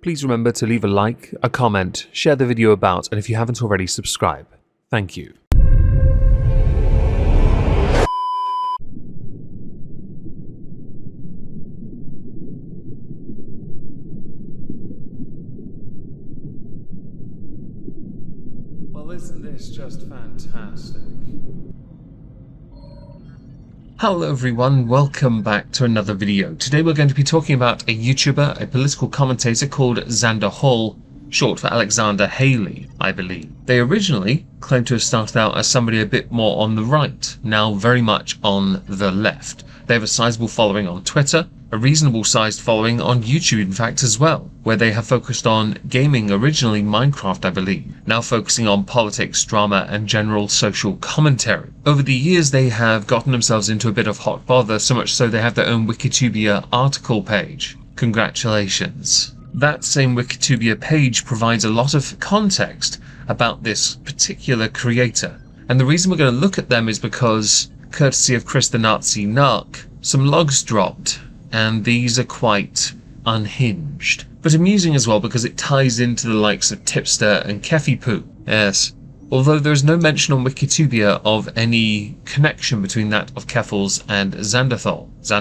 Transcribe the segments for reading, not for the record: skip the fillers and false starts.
Please remember to leave a like, a comment, share the video about, and if you haven't already, subscribe. Thank you. Well, isn't this just fantastic? Hello everyone, welcome back to another video. Today we're going to be talking about a YouTuber, a political commentator called Xanderhal'S, short for Alexander Haley, I believe. They originally claimed to have started out as somebody a bit more on the right, now very much on the left. They have a sizable following on Twitter, a reasonable sized following on YouTube in fact as well, where they have focused on gaming, originally Minecraft I believe, now focusing on politics, drama and general social commentary. Over the years they have gotten themselves into a bit of hot bother, so much so they have their own Wikitubia article page. Congratulations. That same Wikitubia page provides a lot of context about this particular creator. And the reason we're going to look at them is because, courtesy of Chris the Nazi Narc, some logs dropped. And these are quite unhinged. But amusing as well because it ties into the likes of Tipster and Keffipu. Yes. Although there is no mention on Wikitubia of any connection between that of Keffels and Xanderhal'S,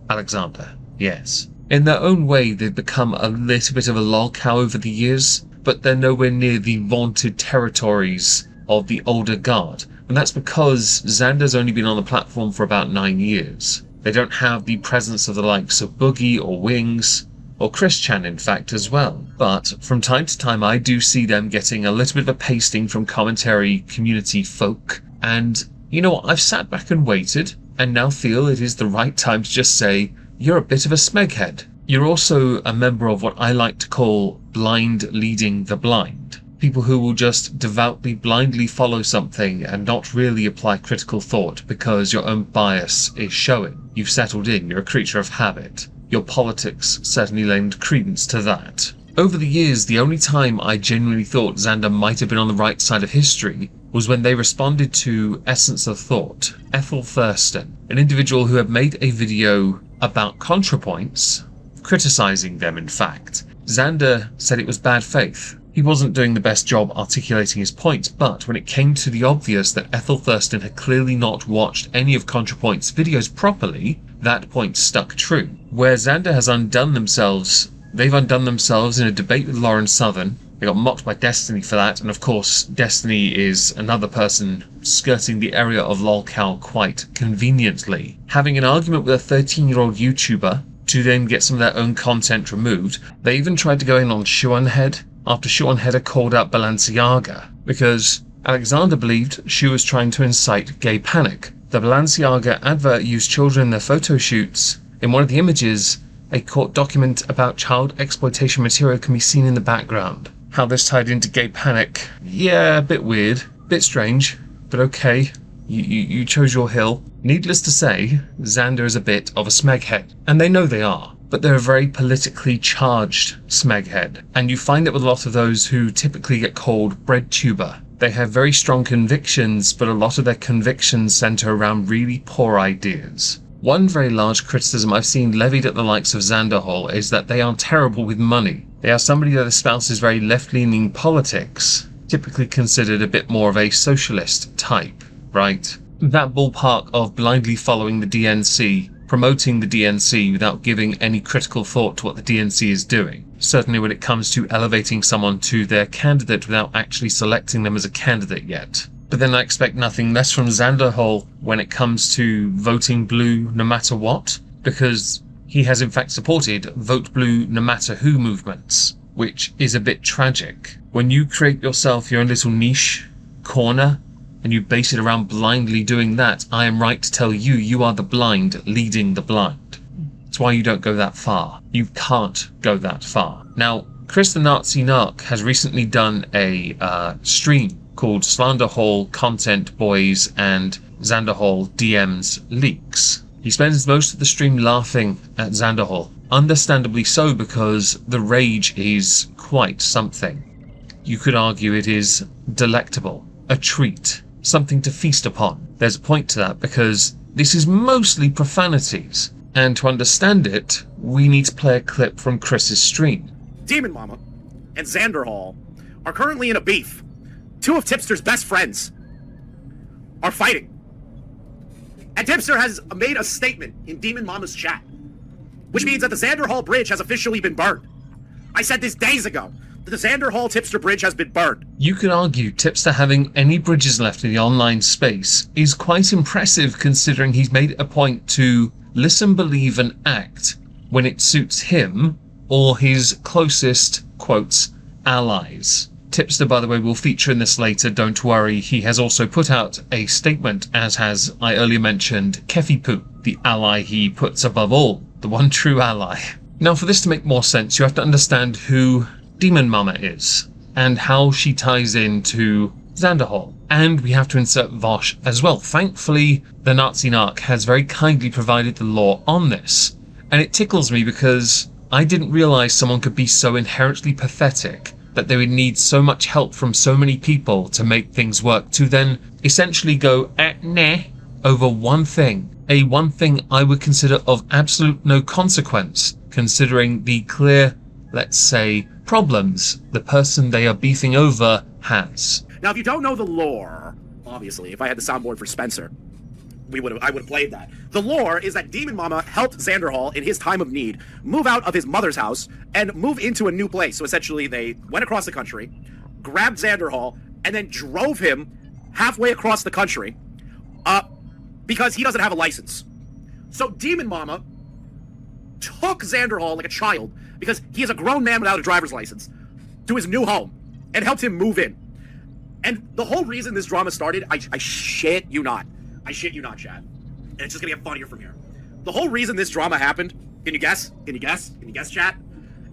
Alexander. Yes. In their own way, they've become a little bit of a lolcow over the years, but they're nowhere near the vaunted territories of the older guard. And that's because Xander's only been on the platform for about 9 years. They don't have the presence of the likes of Boogie or Wings, or Chris-chan in fact as well. But from time to time I do see them getting a little bit of a pasting from commentary community folk. And you know what, I've sat back and waited, and now feel it is the right time to just say, you're a bit of a smeghead. You're also a member of what I like to call blind leading the blind. People who will just devoutly blindly follow something and not really apply critical thought because your own bias is showing. You've settled in, you're a creature of habit. Your politics certainly lend credence to that. Over the years, the only time I genuinely thought Xander might have been on the right side of history was when they responded to Essence of Thought, Ethel Thurston, an individual who had made a video about ContraPoints, criticizing them in fact. Xander said it was bad faith. He wasn't doing the best job articulating his points, but when it came to the obvious that Ethel Thurston had clearly not watched any of ContraPoint's videos properly, that point stuck true. Where Xander has undone themselves, they've undone themselves in a debate with Lauren Southern. They got mocked by Destiny for that, and of course Destiny is another person skirting the area of lolcow quite conveniently. Having an argument with a 13-year-old YouTuber to then get some of their own content removed. They even tried to go in on Shoeonhead after Shoeonhead had called out Balenciaga because Alexander believed she was trying to incite gay panic. The Balenciaga advert used children in their photo shoots. In one of the images, a court document about child exploitation material can be seen in the background. How this tied into gay panic? Yeah, a bit weird, bit strange, but okay. You chose your hill. Needless to say, Xander is a bit of a smeghead, and they know they are. But they're a very politically charged smeghead, and you find it with a lot of those who typically get called Breadtuber. They have very strong convictions, but a lot of their convictions center around really poor ideas. One very large criticism I've seen levied at the likes of Xanderhal'S is that they are terrible with money. They are somebody that espouses very left-leaning politics, typically considered a bit more of a socialist type, right? That ballpark of blindly following the DNC, promoting the DNC without giving any critical thought to what the DNC is doing. Certainly when it comes to elevating someone to their candidate without actually selecting them as a candidate yet. But then I expect nothing less from Xanderhal'S when it comes to voting blue no matter what, because he has in fact supported vote blue no matter who movements, which is a bit tragic. When you create yourself your own little niche corner, and you base it around blindly doing that, I am right to tell you, you are the blind leading the blind. That's why you don't go that far. You can't go that far. Now, Chris the Nazi Narc has recently done a stream called Slanderhall Content Boys and Xanderhal'S DMs Leaks. He spends most of the stream laughing at Xanderhal'S. Understandably so, because the rage is quite something. You could argue it is delectable, a treat, something to feast upon. There's a point to that because this is mostly profanities, and to understand it, we need to play a clip from Chris's stream. Demon Mama and Xanderhal are currently in a beef. Two of Tipster's best friends are fighting. And Tipster has made a statement in Demon Mama's chat, which means that the Xanderhal bridge has officially been burned. I said this days ago, that the Xanderhal Tipster bridge has been burned. You could argue Tipster having any bridges left in the online space is quite impressive, considering he's made a point to listen, believe and act when it suits him or his closest, quotes, allies. Tipster, by the way, will feature in this later, don't worry. He has also put out a statement, as has, I earlier mentioned, Kefipu, the ally he puts above all, the one true ally. Now, for this to make more sense, you have to understand who Demon Mama is, and how she ties into Xanderhal. And we have to insert Vosh as well. Thankfully, the Nazi narc has very kindly provided the lore on this. And it tickles me because I didn't realise someone could be so inherently pathetic that they would need so much help from so many people to make things work, to then essentially go nah over one thing. A one thing I would consider of absolute no consequence, considering the clear, let's say, problems the person they are beefing over has. Now, if you don't know the lore, obviously, if I had the soundboard for Spencer, I would have played that. The lore is that Demon Mama helped Xanderhal in his time of need move out of his mother's house and move into a new place. So essentially, they went across the country, grabbed Xanderhal, and then drove him halfway across the country because he doesn't have a license. So Demon Mama took Xanderhal like a child, because he is a grown man without a driver's license, to his new home and helped him move in. And the whole reason this drama started, I shit you not. I shit you not, Chad. And it's just gonna get funnier from here. The whole reason this drama happened, can you guess? Can you guess? Can you guess, chat?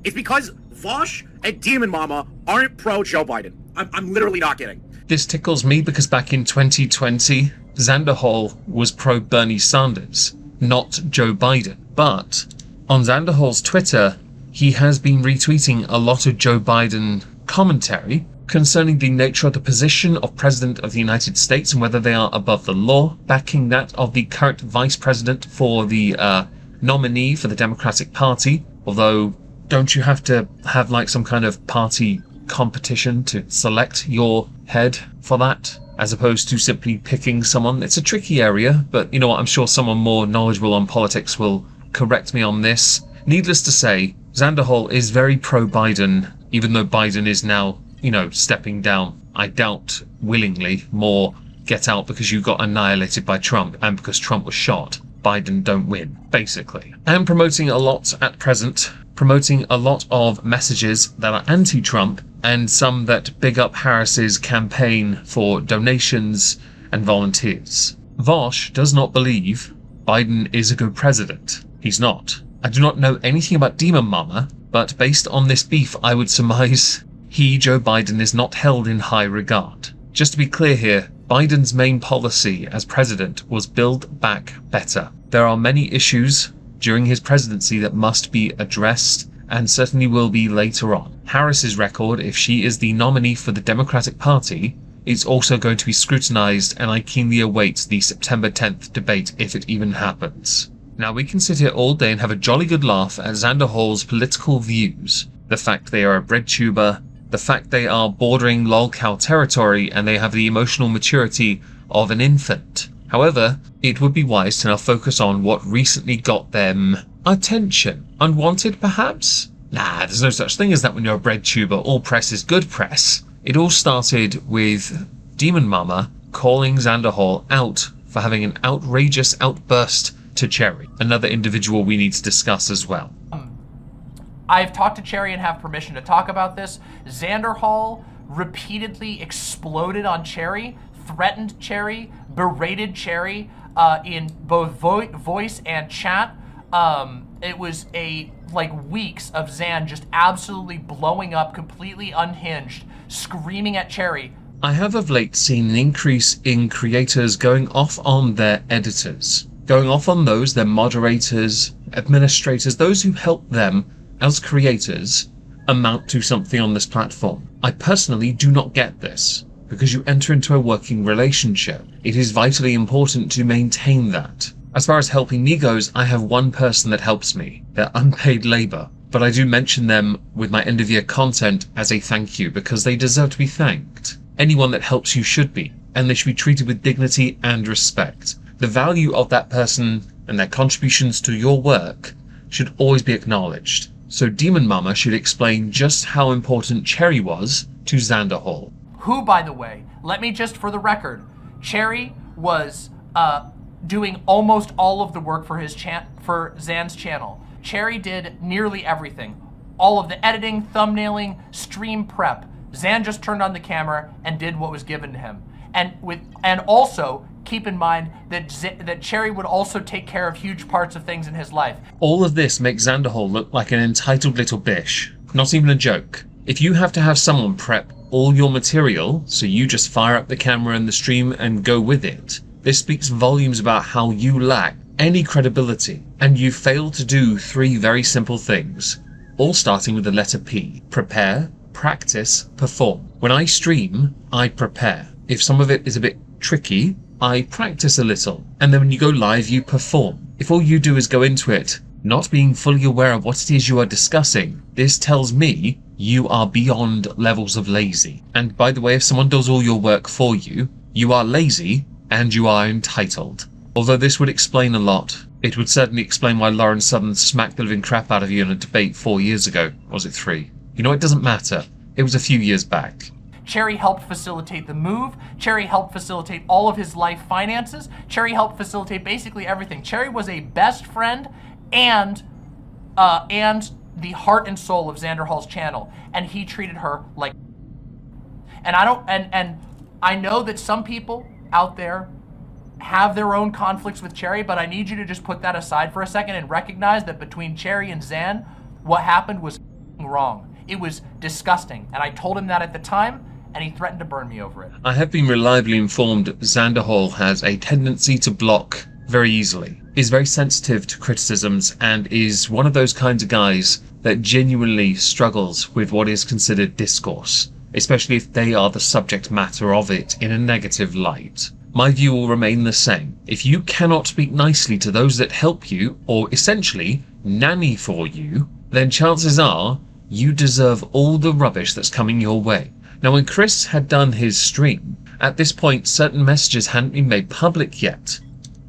It's because Vosh and Demon Mama aren't pro Joe Biden. I'm literally not kidding. This tickles me because back in 2020, Xanderhal was pro Bernie Sanders, not Joe Biden. But on Xanderhal's Twitter, he has been retweeting a lot of Joe Biden commentary concerning the nature of the position of President of the United States and whether they are above the law, backing that of the current Vice President for the nominee for the Democratic Party. Although, don't you have to have like some kind of party competition to select your head for that, as opposed to simply picking someone? It's a tricky area, but you know what, I'm sure someone more knowledgeable on politics will correct me on this. Needless to say, Xanderhal is very pro-Biden, even though Biden is now, you know, stepping down. I doubt willingly, more get out because you got annihilated by Trump and because Trump was shot. Biden don't win, basically. And promoting a lot at present, promoting a lot of messages that are anti-Trump and some that big up Harris's campaign for donations and volunteers. Vosh does not believe Biden is a good president. He's not. I do not know anything about Demon Mama, but based on this beef, I would surmise he, Joe Biden, is not held in high regard. Just to be clear here, Biden's main policy as president was Build Back Better. There are many issues during his presidency that must be addressed, and certainly will be later on. Harris's record, if she is the nominee for the Democratic Party, is also going to be scrutinized, and I keenly await the September 10th debate if it even happens. Now, we can sit here all day and have a jolly good laugh at Xanderhal's political views. The fact they are a breadtuber, the fact they are bordering lolcow territory, and they have the emotional maturity of an infant. However, it would be wise to now focus on what recently got them attention. Unwanted, perhaps? Nah, there's no such thing as that when you're a breadtuber. All press is good press. It all started with Demon Mama calling Xanderhal out for having an outrageous outburst to Cherry, another individual we need to discuss as well. I've talked to Cherry and have permission to talk about this. Xanderhal repeatedly exploded on Cherry, threatened Cherry, berated Cherry in both voice and chat. It was weeks of Xan just absolutely blowing up, completely unhinged, screaming at Cherry. I have of late seen an increase in creators going off on their editors, going off on those, their moderators, administrators, those who help them as creators amount to something on this platform. I personally do not get this, because you enter into a working relationship. It is vitally important to maintain that. As far as helping me goes, I have one person that helps me. They're unpaid labor. but I do mention them with my end of year content as a thank you because they deserve to be thanked. Anyone that helps you should be, and they should be treated with dignity and respect. The value of that person and their contributions to your work should always be acknowledged. So Demon Mama should explain just how important Cherry was to Xanderhal. Who, by the way, let me just for the record, Cherry was doing almost all of the work for Zan's channel. Cherry did nearly everything. All of the editing, thumbnailing, stream prep. Zan just turned on the camera and did what was given to him. And also keep in mind that Cherry would also take care of huge parts of things in his life. All of this makes Xanderhal look like an entitled little bish. Not even a joke. If you have to have someone prep all your material, so you just fire up the camera and the stream and go with it, this speaks volumes about how you lack any credibility, and you fail to do 3 very simple things, all starting with the letter P. Prepare, practice, perform. When I stream, I prepare. If some of it is a bit tricky, I practice a little, and then when you go live, you perform. If all you do is go into it not being fully aware of what it is you are discussing, this tells me you are beyond levels of lazy. And by the way, if someone does all your work for you, you are lazy and you are entitled. Although this would explain a lot. It would certainly explain why Lauren Southern smacked the living crap out of you in a debate 4 years ago. Or was it 3? You know, it doesn't matter. It was a few years back. Cherry helped facilitate the move. Cherry helped facilitate all of his life finances. Cherry helped facilitate basically everything. Cherry was a best friend and the heart and soul of Xanderhal'S channel, and he treated her like. And I know that some people out there have their own conflicts with Cherry, but I need you to just put that aside for a second and recognize that between Cherry and Zan, what happened was wrong. It was disgusting, and I told him that at the time, and he threatened to burn me over it. I have been reliably informed Xanderhal has a tendency to block very easily, is very sensitive to criticisms, and is one of those kinds of guys that genuinely struggles with what is considered discourse, especially if they are the subject matter of it in a negative light. My view will remain the same. If you cannot speak nicely to those that help you, or essentially nanny for you, then chances are you deserve all the rubbish that's coming your way. Now, when Chris had done his stream, at this point certain messages hadn't been made public yet.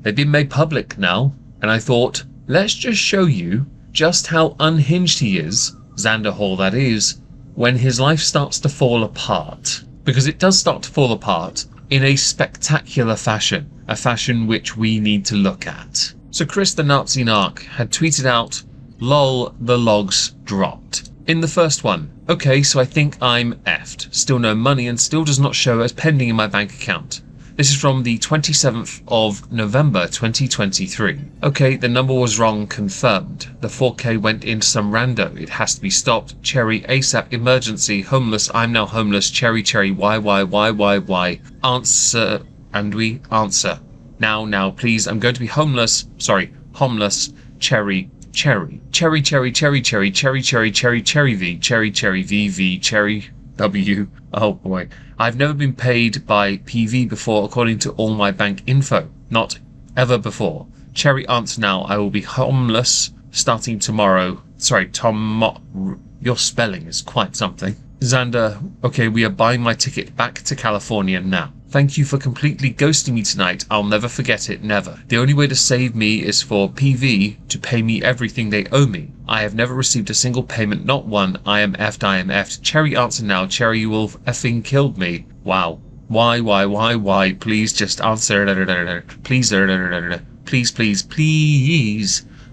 They've been made public now, and I thought, let's just show you just how unhinged he is, Xanderhal that is, when his life starts to fall apart. Because it does start to fall apart in a spectacular fashion, a fashion which we need to look at. So Chris the Nazi narc had tweeted out, "Lol, the logs dropped." In the first one, okay, so I think I'm effed. Still no money and still does not show as pending in my bank account. This is from the 27th of November 2023. Okay, the number was wrong, confirmed. The 4K went into some rando. It has to be stopped. Cherry, ASAP, emergency, homeless, I'm now homeless. Cherry, why? Answer, and we answer. Now, please, I'm going to be homeless. Sorry, homeless. Cherry V, Cherry W. Oh boy. I've never been paid by PV before according to all my bank info. Not ever before. Cherry answer now. I will be homeless starting tomorrow. Sorry, your spelling is quite something. Xander, okay, we are buying my ticket back to California now. Thank you for completely ghosting me tonight. I'll never forget it, never. The only way to save me is for PV to pay me everything they owe me. I have never received a single payment, not one. I am effed. Cherry answer now. Cherry, you will effing killed me. Wow. Why? Please just answer. Please.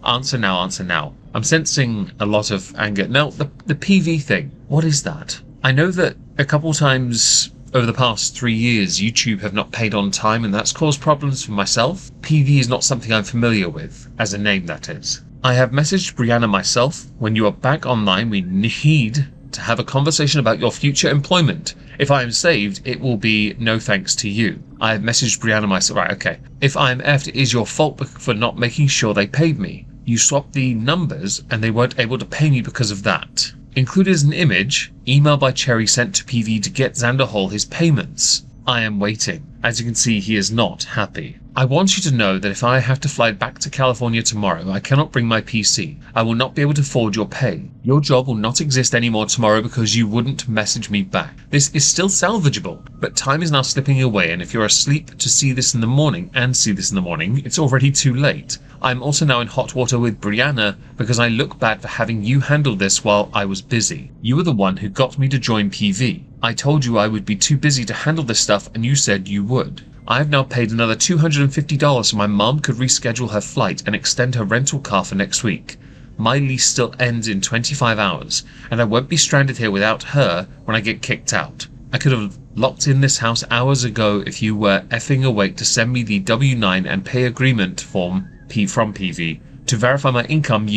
Answer now. I'm sensing a lot of anger. Now, the PV thing. What is that? I know that a couple times over the past 3 years, YouTube have not paid on time, and that's caused problems for myself. PV is not something I'm familiar with, as a name that is. I have messaged Brianna myself. When you are back online, we need to have a conversation about your future employment. If I am saved, it will be no thanks to you. I have messaged Brianna myself. Right, okay. If I am effed, it is your fault for not making sure they paid me. You swapped the numbers, and they weren't able to pay me because of that. Included is an image, email by Cherry sent to PV to get Xanderhal his payments. I am waiting. As you can see, he is not happy. I want you to know that if I have to fly back to California tomorrow, I cannot bring my PC. I will not be able to forward your pay. Your job will not exist anymore tomorrow because you wouldn't message me back. This is still salvageable, but time is now slipping away, and if you're asleep to see this in the morning and see this in the morning, it's already too late. I'm also now in hot water with Brianna because I look bad for having you handle this while I was busy. You were the one who got me to join PV. I told you I would be too busy to handle this stuff and you said you would. I've now paid another $250 so my mom could reschedule her flight and extend her rental car for next week. My lease still ends in 25 hours, and I won't be stranded here without her when I get kicked out. I could have locked in this house hours ago if you were effing awake to send me the W-9 and pay agreement form from PV to verify my income.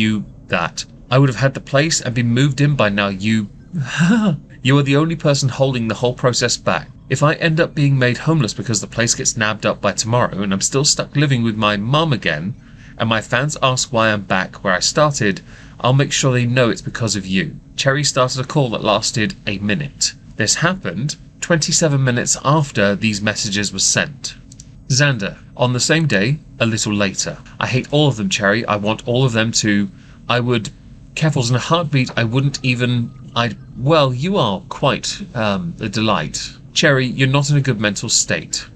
I would have had the place and been moved in by now. You are the only person holding the whole process back. If I end up being made homeless because the place gets nabbed up by tomorrow and I'm still stuck living with my mum again, and my fans ask why I'm back where I started, I'll make sure they know it's because of you. Cherry started a call that lasted a minute. This happened 27 minutes after these messages were sent. Xander, on the same day, a little later. I hate all of them, Cherry. I want all of them to... Keffels, in a heartbeat, I wouldn't even... Well, you are quite a delight. Cherry, you're not in a good mental state.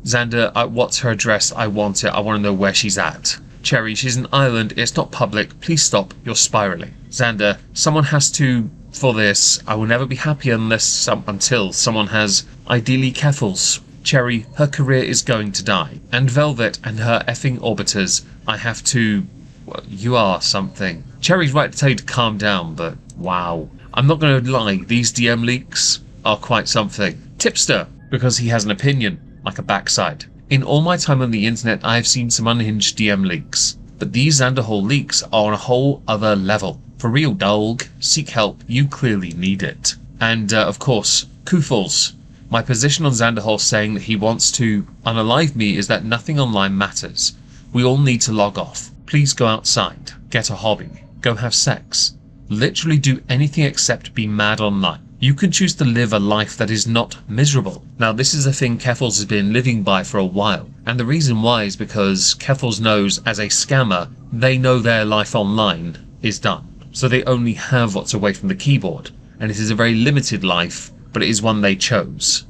Xander, what's her address? I want it. I want to know where she's at. Cherry, she's an island. It's not public. Please stop. You're spiraling. Xander, someone has to... For this, I will never be happy until someone has... Ideally Keffels. Cherry, her career is going to die. And Velvet and her effing orbiters. I have to... Well, you are something. Cherry's right to tell you to calm down, but wow. I'm not going to lie, these DM leaks are quite something. Tipster, because he has an opinion, like a backside. In all my time on the internet, I have seen some unhinged DM leaks, but these Xanderhal leaks are on a whole other level. For real, dog, seek help, you clearly need it. And, of course, Kufels. My position on Xanderhal saying that he wants to unalive me is that nothing online matters. We all need to log off. Please go outside, get a hobby, go have sex. Literally do anything except be mad online. You can choose to live a life that is not miserable. Now, this is a thing Keffels has been living by for a while, and the reason why is because Keffels knows, as a scammer, they know their life online is done. So they only have what's away from the keyboard, and it is a very limited life, but it is one they chose.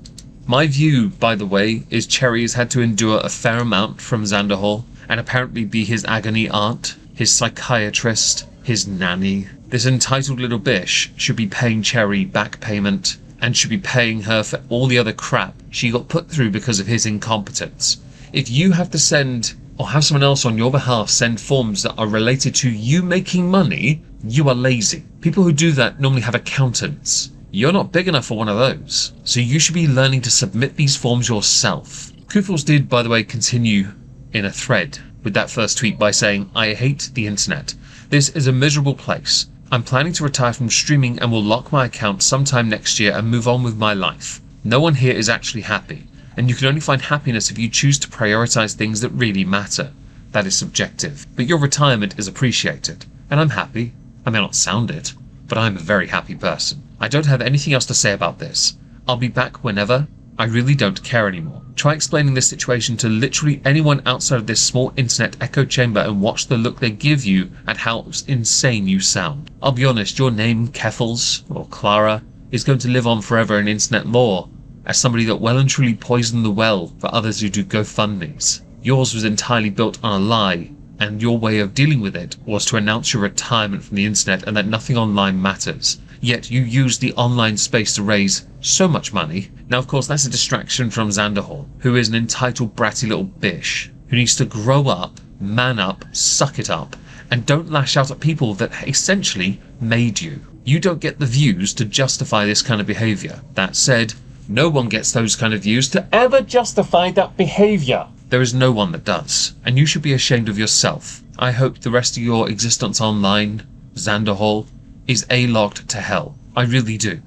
My view, by the way, is Cherry has had to endure a fair amount from Xanderhal, and apparently be his agony aunt, his psychiatrist, his nanny. This entitled little bish should be paying Cherry back payment and should be paying her for all the other crap she got put through because of his incompetence. If you have to send, or have someone else on your behalf send forms that are related to you making money, you are lazy. People who do that normally have accountants. You're not big enough for one of those, so you should be learning to submit these forms yourself. Kufels did, by the way, continue in a thread with that first tweet by saying, I hate the internet. This is a miserable place. I'm planning to retire from streaming and will lock my account sometime next year and move on with my life. No one here is actually happy, and you can only find happiness if you choose to prioritize things that really matter. That is subjective, but your retirement is appreciated, and I'm happy. I may not sound it, but I'm a very happy person. I don't have anything else to say about this. I'll be back whenever. I really don't care anymore. Try explaining this situation to literally anyone outside of this small internet echo chamber and watch the look they give you at how insane you sound. I'll be honest, your name, Keffels, or Clara, is going to live on forever in internet lore as somebody that well and truly poisoned the well for others who do GoFundMes. Yours was entirely built on a lie, and your way of dealing with it was to announce your retirement from the internet and that nothing online matters. Yet you used the online space to raise so much money. Now, of course, that's a distraction from Xanderhal, who is an entitled bratty little bish, who needs to grow up, man up, suck it up, and don't lash out at people that essentially made you. You don't get the views to justify this kind of behaviour. That said, no one gets those kind of views to ever justify that behaviour. There is no one that does, and you should be ashamed of yourself. I hope the rest of your existence online, Xanderhal, is A-logged to hell. I really do.